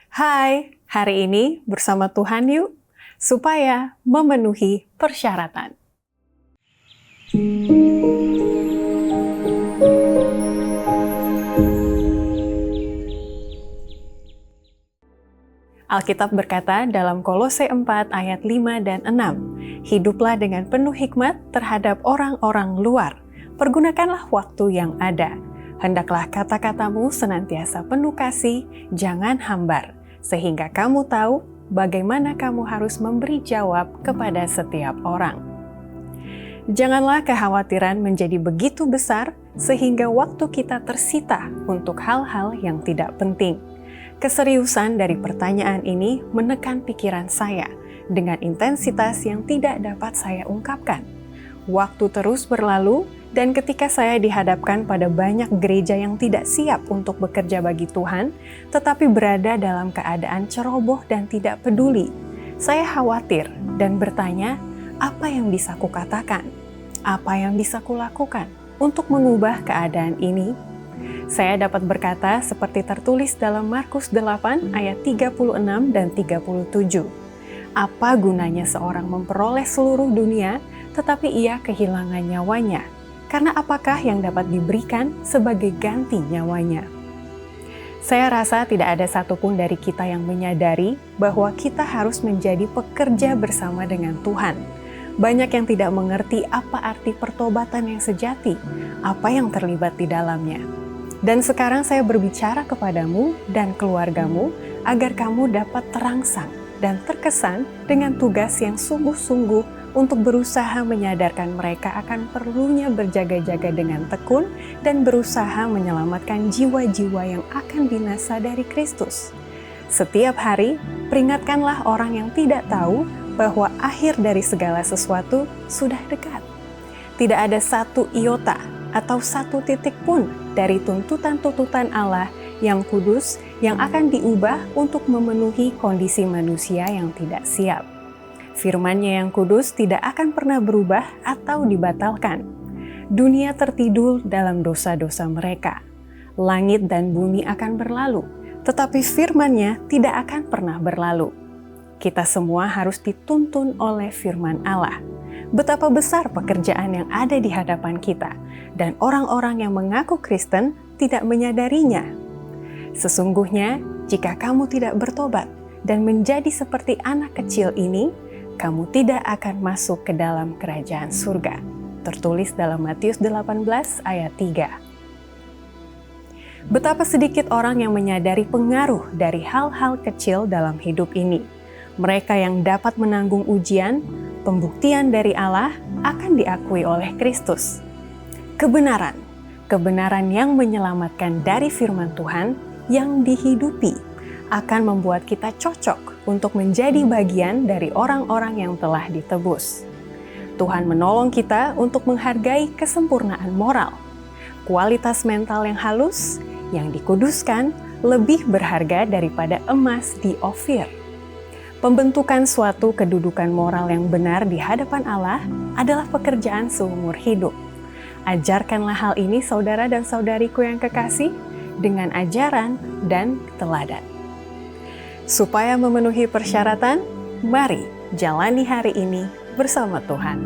Hai, hari ini bersama Tuhan yuk, supaya memenuhi persyaratan. Alkitab berkata dalam Kolose 4 ayat 5 dan 6, hiduplah dengan penuh hikmat terhadap orang-orang luar. Pergunakanlah waktu yang ada. Hendaklah kata-katamu senantiasa penuh kasih, jangan hambar, sehingga kamu tahu bagaimana kamu harus memberi jawab kepada setiap orang. Janganlah kekhawatiran menjadi begitu besar sehingga waktu kita tersita untuk hal-hal yang tidak penting. Keseriusan dari pertanyaan ini menekan pikiran saya dengan intensitas yang tidak dapat saya ungkapkan. Waktu terus berlalu, dan ketika saya dihadapkan pada banyak gereja yang tidak siap untuk bekerja bagi Tuhan, tetapi berada dalam keadaan ceroboh dan tidak peduli, saya khawatir dan bertanya, apa yang bisa kukatakan? Apa yang bisa kulakukan untuk mengubah keadaan ini? Saya dapat berkata seperti tertulis dalam Markus 8 ayat 36 dan 37. Apa gunanya seorang memperoleh seluruh dunia, tetapi ia kehilangan nyawanya? Karena apakah yang dapat diberikan sebagai ganti nyawanya? Saya rasa tidak ada satupun dari kita yang menyadari bahwa kita harus menjadi pekerja bersama dengan Tuhan. Banyak yang tidak mengerti apa arti pertobatan yang sejati, apa yang terlibat di dalamnya. Dan sekarang saya berbicara kepadamu dan keluargamu agar kamu dapat terangsang dan terkesan dengan tugas yang sungguh-sungguh untuk berusaha menyadarkan mereka akan perlunya berjaga-jaga dengan tekun dan berusaha menyelamatkan jiwa-jiwa yang akan binasa dari Kristus. Setiap hari, peringatkanlah orang yang tidak tahu bahwa akhir dari segala sesuatu sudah dekat. Tidak ada satu iota atau satu titik pun dari tuntutan-tuntutan Allah yang kudus yang akan diubah untuk memenuhi kondisi manusia yang tidak siap. Firman-Nya yang kudus tidak akan pernah berubah atau dibatalkan. Dunia tertidur dalam dosa-dosa mereka. Langit dan bumi akan berlalu, tetapi firman-Nya tidak akan pernah berlalu. Kita semua harus dituntun oleh firman Allah. Betapa besar pekerjaan yang ada di hadapan kita, dan orang-orang yang mengaku Kristen tidak menyadarinya. Sesungguhnya, jika kamu tidak bertobat dan menjadi seperti anak kecil ini, kamu tidak akan masuk ke dalam kerajaan surga. Tertulis dalam Matius 18 ayat 3. Betapa sedikit orang yang menyadari pengaruh dari hal-hal kecil dalam hidup ini. Mereka yang dapat menanggung ujian, pembuktian dari Allah akan diakui oleh Kristus. Kebenaran yang menyelamatkan dari firman Tuhan yang dihidupi akan membuat kita cocok untuk menjadi bagian dari orang-orang yang telah ditebus. Tuhan menolong kita untuk menghargai kesempurnaan moral. Kualitas mental yang halus, yang dikuduskan, lebih berharga daripada emas di Ofir. Pembentukan suatu kedudukan moral yang benar di hadapan Allah adalah pekerjaan seumur hidup. Ajarkanlah hal ini saudara dan saudariku yang kekasih dengan ajaran dan teladan. Supaya memenuhi persyaratan, mari jalani hari ini bersama Tuhan.